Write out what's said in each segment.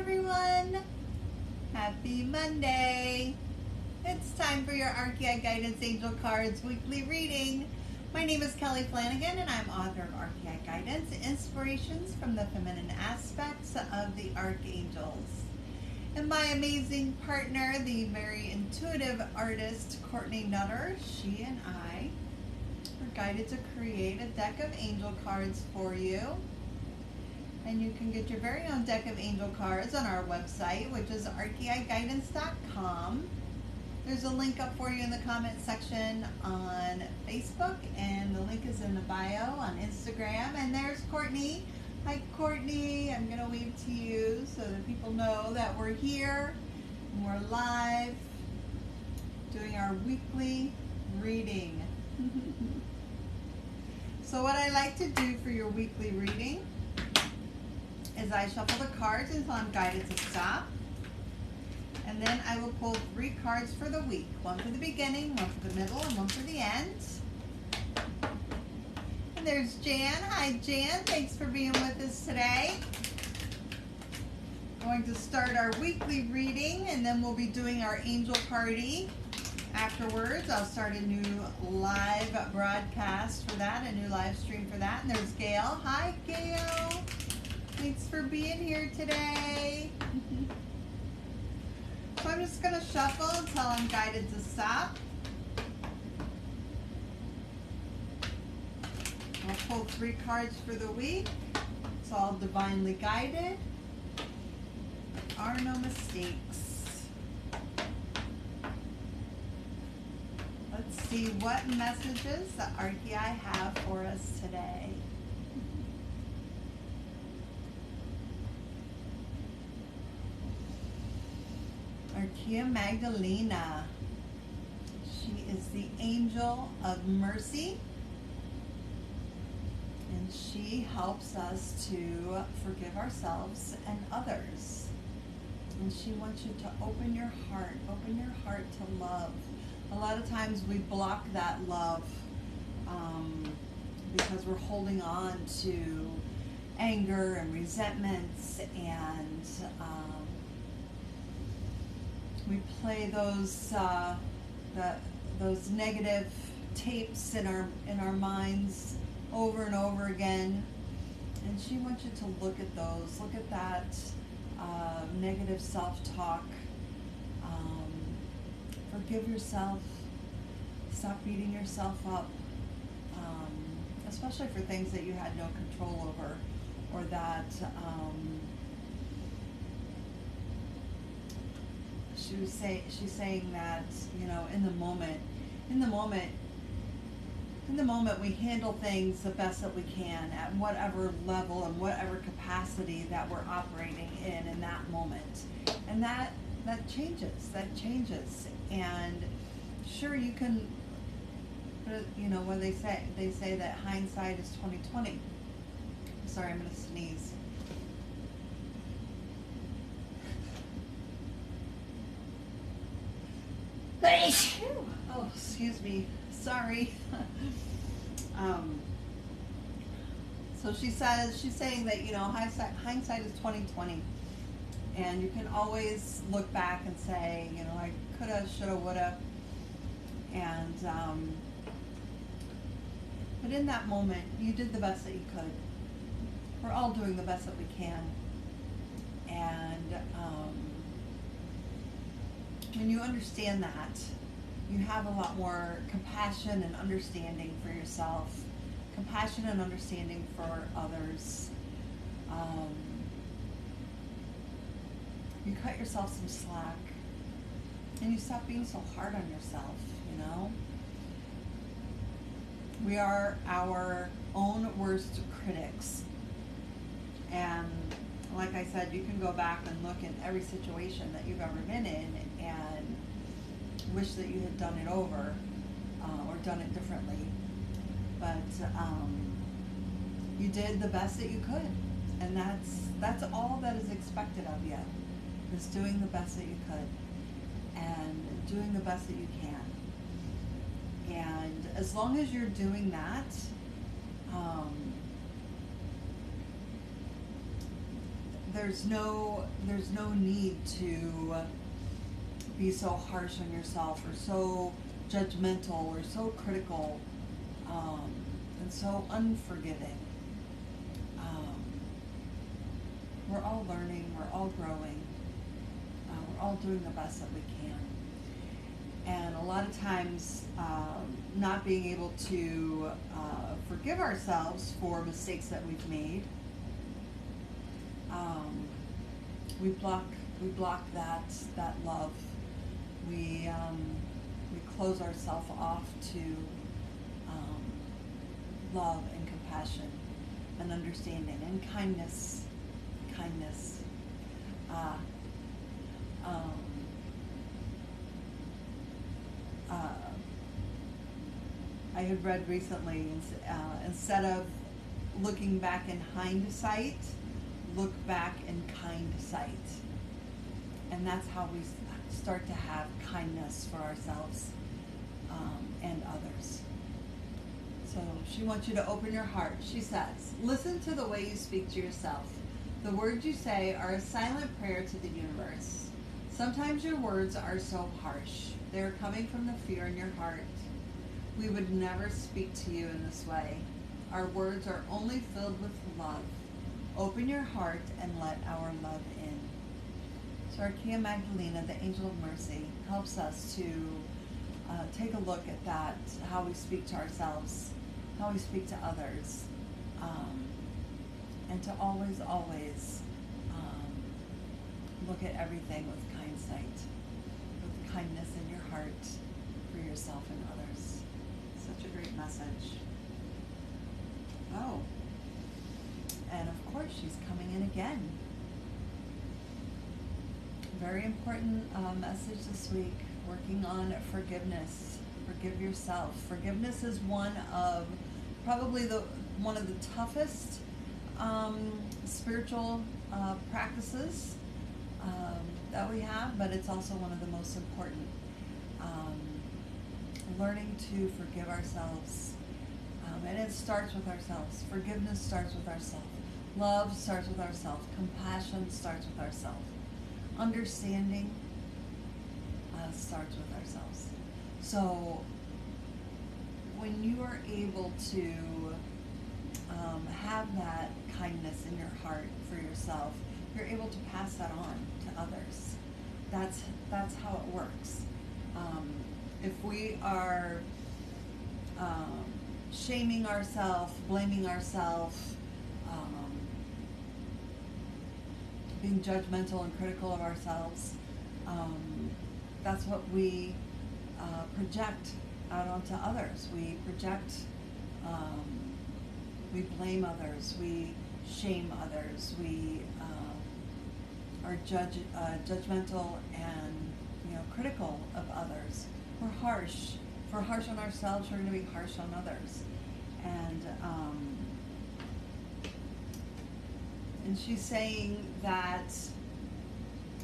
everyone. Happy Monday. It's time for your Archeia Guidance Angel Cards weekly reading. My name is Kelly Flanagan and I'm author of Archeia Guidance, Inspirations from the Feminine Aspects of the Archangels. And my amazing partner, the very intuitive artist, Courtney Nutter, she and I are guided to create a deck of angel cards for you. And you can get your very own deck of angel cards on our website, which is archeiguidance.com. There's a link up for you in the comment section on Facebook, and the link is in the bio on Instagram. And there's Courtney. Hi, Courtney. I'm going to wave to you so that people know that we're here and we're live doing our weekly reading. So what I like to do for your weekly reading is I shuffle the cards until I'm guided to stop. And then I will pull 3 cards for the week. One for the beginning, one for the middle, and one for the end. And there's Jan. Hi, Jan. Thanks for being with us today. Going to start our weekly reading, and then we'll be doing our angel party afterwards. I'll start a new live broadcast for that, a new live stream for that. And there's Gail. Hi, Gail. Thanks for being here today. So I'm just going to shuffle until I'm guided to stop. I'll pull 3 cards for the week. It's all divinely guided. There are no mistakes. Let's see what messages the Archeia have for us today. Archeia Magdalena. She is the angel of mercy, and she helps us to forgive ourselves and others. And she wants you to open your heart to love. A lot of times we block that love because we're holding on to anger and resentments, and we play those negative tapes in our minds over and over again. And she wants you to look at those. Look at that negative self-talk. Forgive yourself. Stop beating yourself up, especially for things that you had no control over, or that she's saying that, you know, in the moment we handle things the best that we can at whatever level and whatever capacity that we're operating in that moment. And that changes. And sure, you can, you know, when they say that hindsight is 20/20. Sorry, I'm going to sneeze. Oh, excuse me. Sorry. So she's saying that, you know, hindsight is 20/20, and you can always look back and say, you know, I coulda, shoulda, woulda, and but in that moment, you did the best that you could. We're all doing the best that we can, and when you understand that, you have a lot more compassion and understanding for yourself, compassion and understanding for others. You cut yourself some slack, and you stop being so hard on yourself, you know? We are our own worst critics. And like I said, you can go back and look in every situation that you've ever been in and wish that you had done it over or done it differently. But you did the best that you could, and that's all that is expected of you, is doing the best that you could and doing the best that you can. And as long as you're doing that, there's no need to be so harsh on yourself or so judgmental or so critical, and so unforgiving. We're all learning, we're all growing, we're all doing the best that we can. And a lot of times, not being able to forgive ourselves for mistakes that we've made, we block that love. We close ourselves off to love and compassion and understanding and kindness. I had read recently, instead of looking back in hindsight, look back in kind sight. And that's how we start to have kindness for ourselves and others. So she wants you to open your heart. She says, listen to the way you speak to yourself. The words you say are a silent prayer to the universe. Sometimes your words are so harsh. They are coming from the fear in your heart. We would never speak to you in this way. Our words are only filled with love. Open your heart and let our love in. So Archeia Magdalena, the angel of mercy, helps us to take a look at that, how we speak to ourselves, how we speak to others, and to always look at everything with kind sight, with kindness in your heart for yourself and others. Such a great message. Oh, and of course she's coming in again. Very important message this week, working on forgiveness. Forgive yourself. Forgiveness is probably one of the toughest spiritual practices that we have, but it's also one of the most important. Learning to forgive ourselves, and it starts with ourselves. Forgiveness starts with ourselves. Love starts with ourselves. Compassion starts with ourselves. Understanding starts with ourselves. So when you are able to have that kindness in your heart for yourself, you're able to pass that on to others. That's how it works. If we are shaming ourselves, blaming ourselves, being judgmental and critical of ourselves, that's what we project out onto others. We project, we blame others, we shame others, we are judgmental and critical of others. We're harsh. If we're harsh on ourselves, we're going to be harsh on others. And she's saying that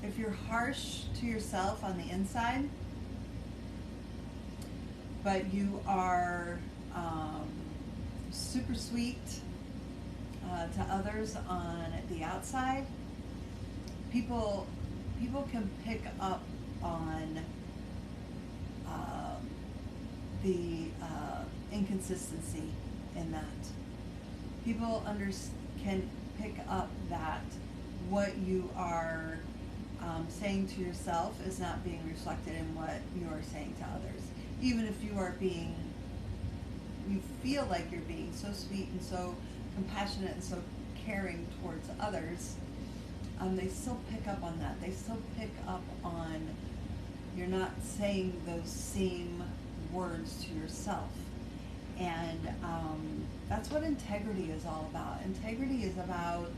if you're harsh to yourself on the inside, but you are super sweet to others on the outside, people can pick up on the inconsistency in that. People can pick up that what you are saying to yourself is not being reflected in what you are saying to others. Even if you feel like you're being so sweet and so compassionate and so caring towards others, they still pick up on that. They still pick up on you're not saying those same words to yourself. And that's what integrity is all about. Integrity is about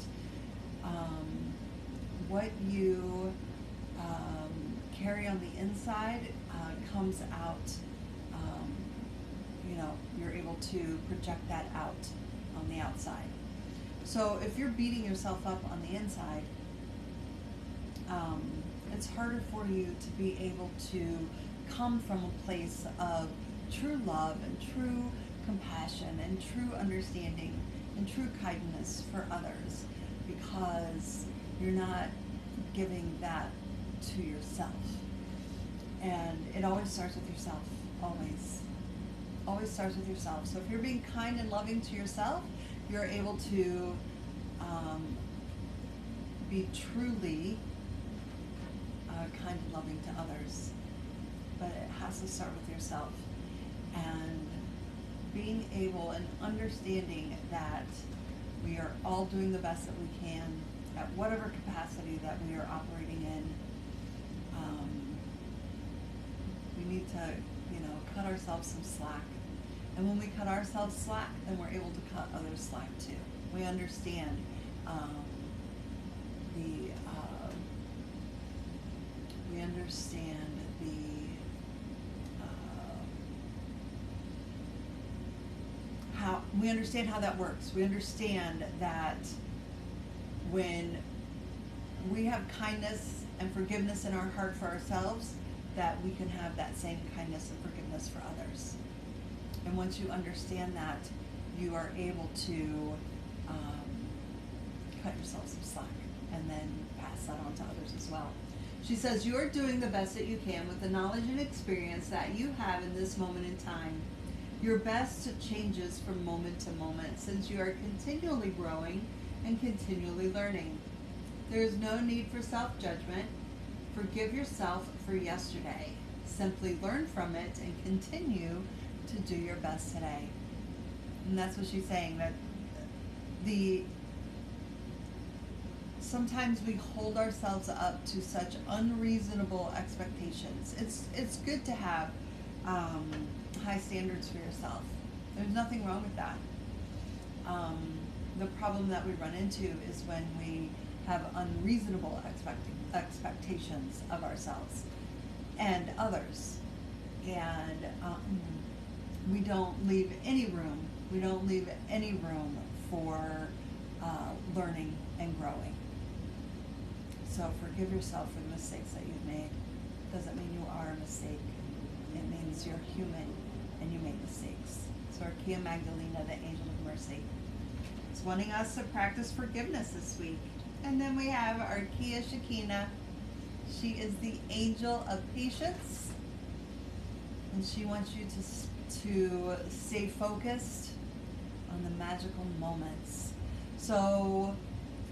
what you carry on the inside comes out. You're able to project that out on the outside. So if you're beating yourself up on the inside, it's harder for you to be able to come from a place of true love and true compassion and true understanding and true kindness for others, because you're not giving that to yourself. And it always starts with yourself, always. Always starts with yourself. So if you're being kind and loving to yourself, you're able to be truly kind and loving to others. But it has to start with yourself. And being able and understanding that we are all doing the best that we can at whatever capacity that we are operating in. We need to, cut ourselves some slack. And when we cut ourselves slack, then we're able to cut others slack too. We understand we understand how that works. We understand that when we have kindness and forgiveness in our heart for ourselves, that we can have that same kindness and forgiveness for others. And once you understand that, you are able to cut yourself some slack and then pass that on to others as well. She says, you are doing the best that you can with the knowledge and experience that you have in this moment in time. Your best changes from moment to moment, since you are continually growing and continually learning. There is no need for self-judgment. Forgive yourself for yesterday. Simply learn from it and continue to do your best today. And that's what she's saying, that sometimes we hold ourselves up to such unreasonable expectations. It's good to have high standards for yourself. There's nothing wrong with that. The problem that we run into is when we have unreasonable expectations of ourselves and others, and we don't leave any room. We don't leave any room for learning and growing. So forgive yourself for the mistakes that you've made. Doesn't mean you are a mistake. It means you're human and you make mistakes. So Archeia Magdalena, the angel of mercy, is wanting us to practice forgiveness this week. And then we have Archeia Shekinah. She is the angel of patience, and she wants you to stay focused on the magical moments. So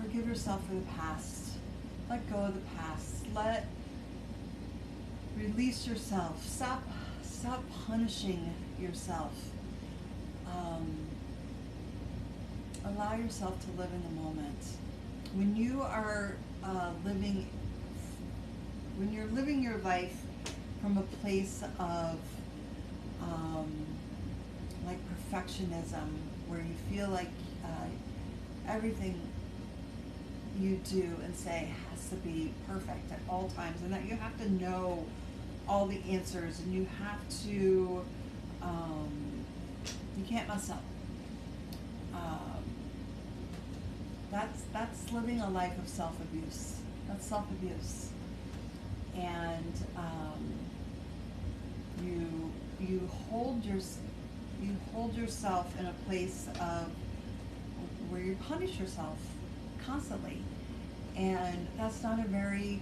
forgive yourself for the past. Let go of the past. Release yourself. Stop punishing yourself. Allow yourself to live in the moment. When you are when you're living your life from a place of like perfectionism, where you feel like everything you do and say has to be perfect at all times, and that you have to know all the answers, and you have to, you can't mess up. That's living a life of self-abuse. That's self-abuse. And you hold yourself in a place of where you punish yourself constantly, and that's not a very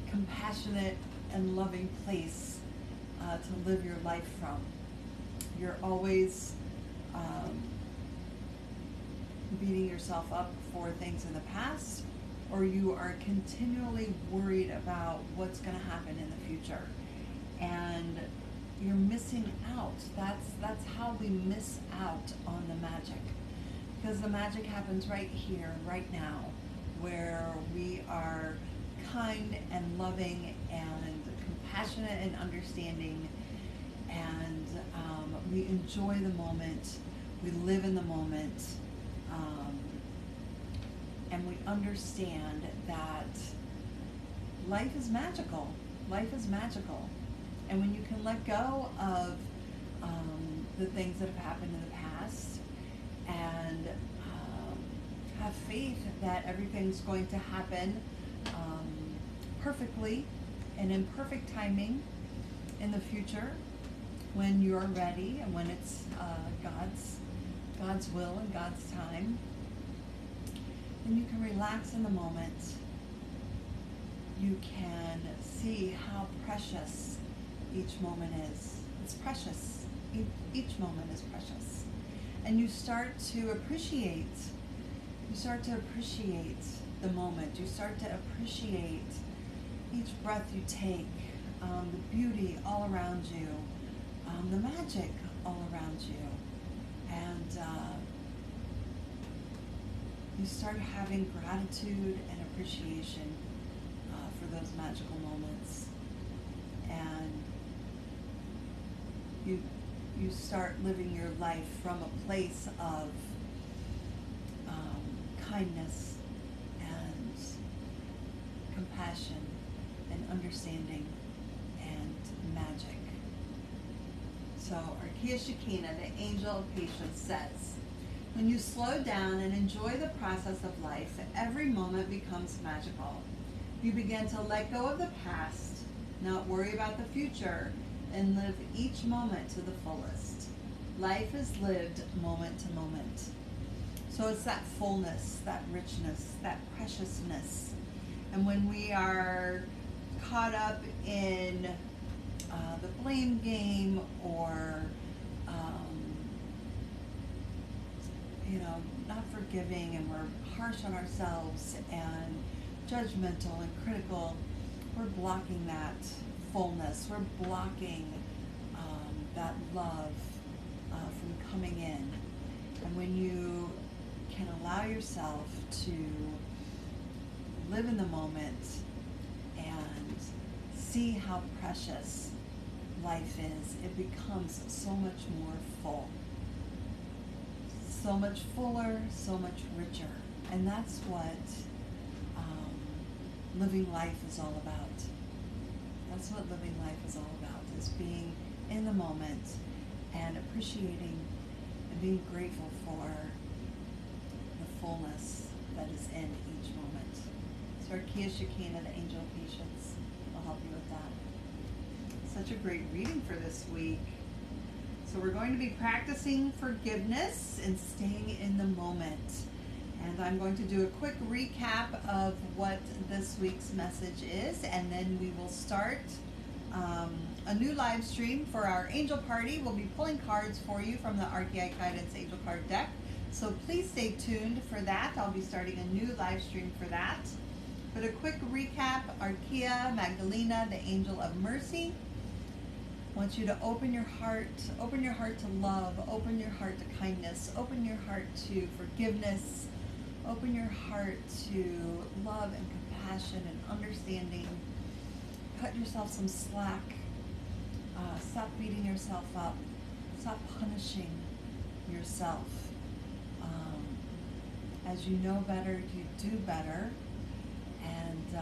compassionate and loving place to live your life from. You're always beating yourself up for things in the past, or you are continually worried about what's going to happen in the future, and you're missing out. That's how we miss out on the magic, because the magic happens right here, right now, where we are kind and loving and compassionate and understanding, and we enjoy the moment, we live in the moment, and we understand that life is magical. Life is magical. And when you can let go of the things that have happened in the past, and have faith that everything's going to happen perfectly and in perfect timing in the future, when you're ready and when it's God's will and God's time, And you can relax in the moment. You can see how precious each moment is. It's precious. Each moment is precious. And you start to appreciate. You start to appreciate the moment. You start to appreciate each breath you take, the beauty all around you, the magic all around you. And you start having gratitude and appreciation for those magical moments. And you start living your life from a place of kindness and compassion and understanding and magic. So Archeia Shekinah, the angel of patience, says, when you slow down and enjoy the process of life, every moment becomes magical. You begin to let go of the past, not worry about the future, and live each moment to the fullest. Life is lived moment to moment. So it's that fullness, that richness, that preciousness. And when we are caught up in the blame game or, not forgiving, and we're harsh on ourselves and judgmental and critical, we're blocking that fullness. We're blocking that love from coming in. And when you can allow yourself to live in the moment and see how precious life is, it becomes so much more full. So much fuller, so much richer. And that's what living life is all about. That's what living life is all about, is being in the moment and appreciating and being grateful for the fullness that is in each moment. So Archeia Shekinah, the angel of patience, will help you with that. Such a great reading for this week. So we're going to be practicing forgiveness and staying in the moment. And I'm going to do a quick recap of what this week's message is, and then we will start a new live stream for our angel party. We'll be pulling cards for you from the Archeia Guidance Angel Card deck. So please stay tuned for that. I'll be starting a new live stream for that. But a quick recap, Archeia Magdalena, the angel of mercy, wants you to open your heart to love, open your heart to kindness, open your heart to forgiveness, open your heart to love and compassion and understanding. Cut yourself some slack. Stop beating yourself up. Stop punishing yourself. As you know better, you do better. And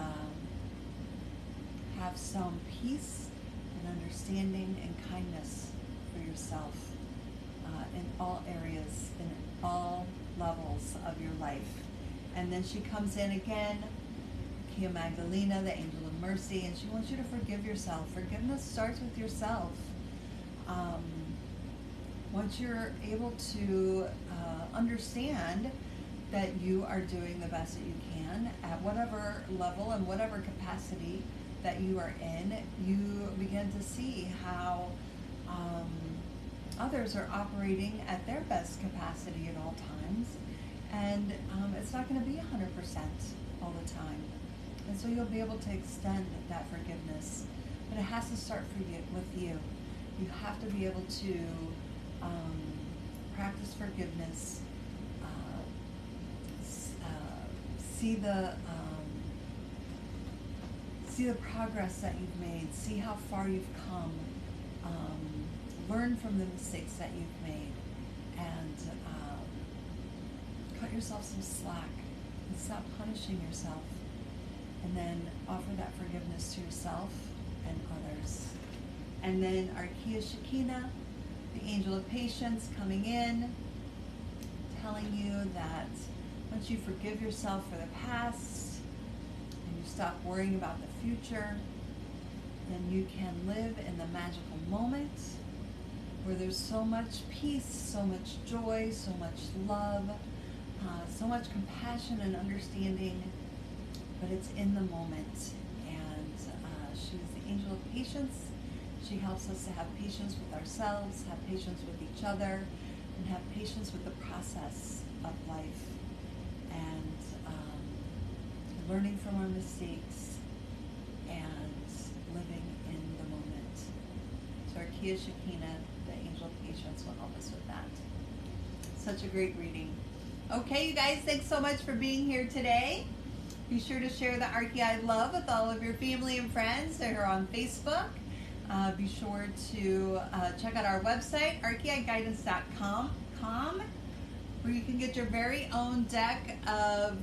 have some peace and understanding and kindness for yourself in all areas, in all levels of your life. And then she comes in again, Archeia Magdalena, the angel of mercy, and she wants you to forgive yourself. Forgiveness starts with yourself. Once you're able to understand that you are doing the best that you can at whatever level and whatever capacity that you are in, you begin to see how others are operating at their best capacity at all times. And it's not going to be 100% all the time. And so you'll be able to extend that forgiveness. But it has to start with you. You have to be able to practice forgiveness, see the progress that you've made, see how far you've come, learn from the mistakes that you've made, and cut yourself some slack and stop punishing yourself, and then offer that forgiveness to yourself and others. And then Archeia Shekinah, the angel of patience, coming in, telling you that once you forgive yourself for the past and you stop worrying about the future, then you can live in the magical moment where there's so much peace, so much joy, so much love, so much compassion and understanding, but it's in the moment. And she's the angel of patience. She helps us to have patience with ourselves, have patience with each other, and have patience with the process of life, and learning from our mistakes and living in the moment. So Archeia Shekinah, the angel of patience, will help us with that. Such a great reading. Okay, you guys, thanks so much for being here today. Be sure to share the Archeia love with all of your family and friends that are on Facebook. Be sure to check out our website, archeiguidance.com, where you can get your very own deck of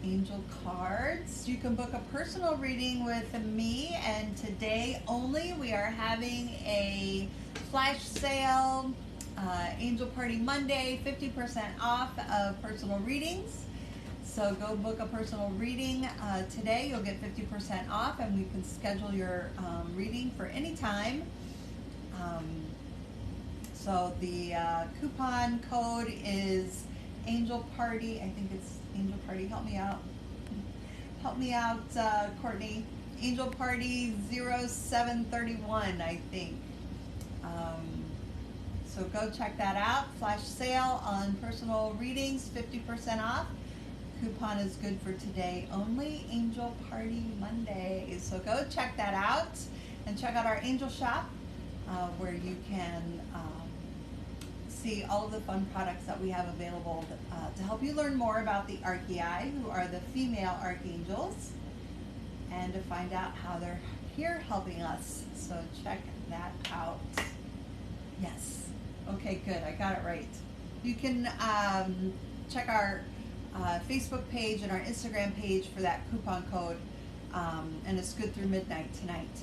angel cards. You can book a personal reading with me, and today only we are having a flash sale, Angel Party Monday, 50% off of personal readings. So go book a personal reading today. You'll get 50% off, and we can schedule your reading for any time. So the coupon code is Angel Party. I think it's Angel Party. Help me out. Help me out, Courtney. Angel Party 0731, I think. So go check that out. Flash sale on personal readings, 50% off. Coupon is good for today only, Angel Party Monday. So go check that out, and check out our angel shop where you can see all of the fun products that we have available to help you learn more about the Archeiai, who are the female archangels, and to find out how they're here helping us. So check that out. Yes. Okay, good. I got it right. You can check our Facebook page and our Instagram page for that coupon code, and it's good through midnight tonight.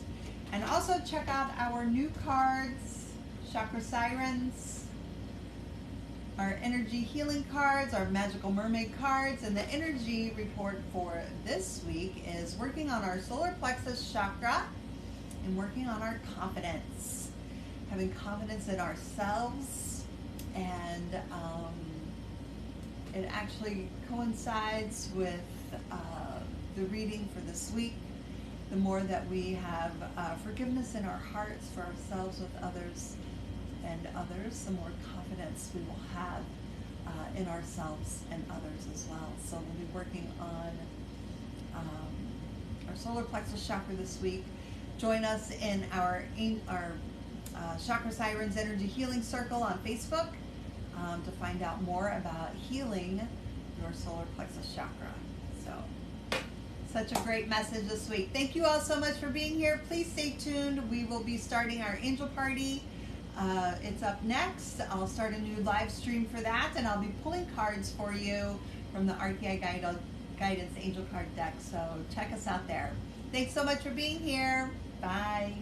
And also check out our new cards, Chakra Sirens, our energy healing cards, our magical mermaid cards, and the energy report for this week is working on our solar plexus chakra and working on our confidence, having confidence in ourselves, and it actually coincides with the reading for this week. The more that we have forgiveness in our hearts for ourselves with others and others, the more confidence we will have in ourselves and others as well. So we'll be working on our solar plexus chakra this week. Join us in our Chakra Sirens Energy Healing Circle on Facebook to find out more about healing your solar plexus chakra. So, such a great message this week. Thank you all so much for being here. Please stay tuned. We will be starting our angel party. It's up next. I'll start a new live stream for that, and I'll be pulling cards for you from the Archeia Guidance Angel Card deck. So check us out there. Thanks so much for being here. Bye.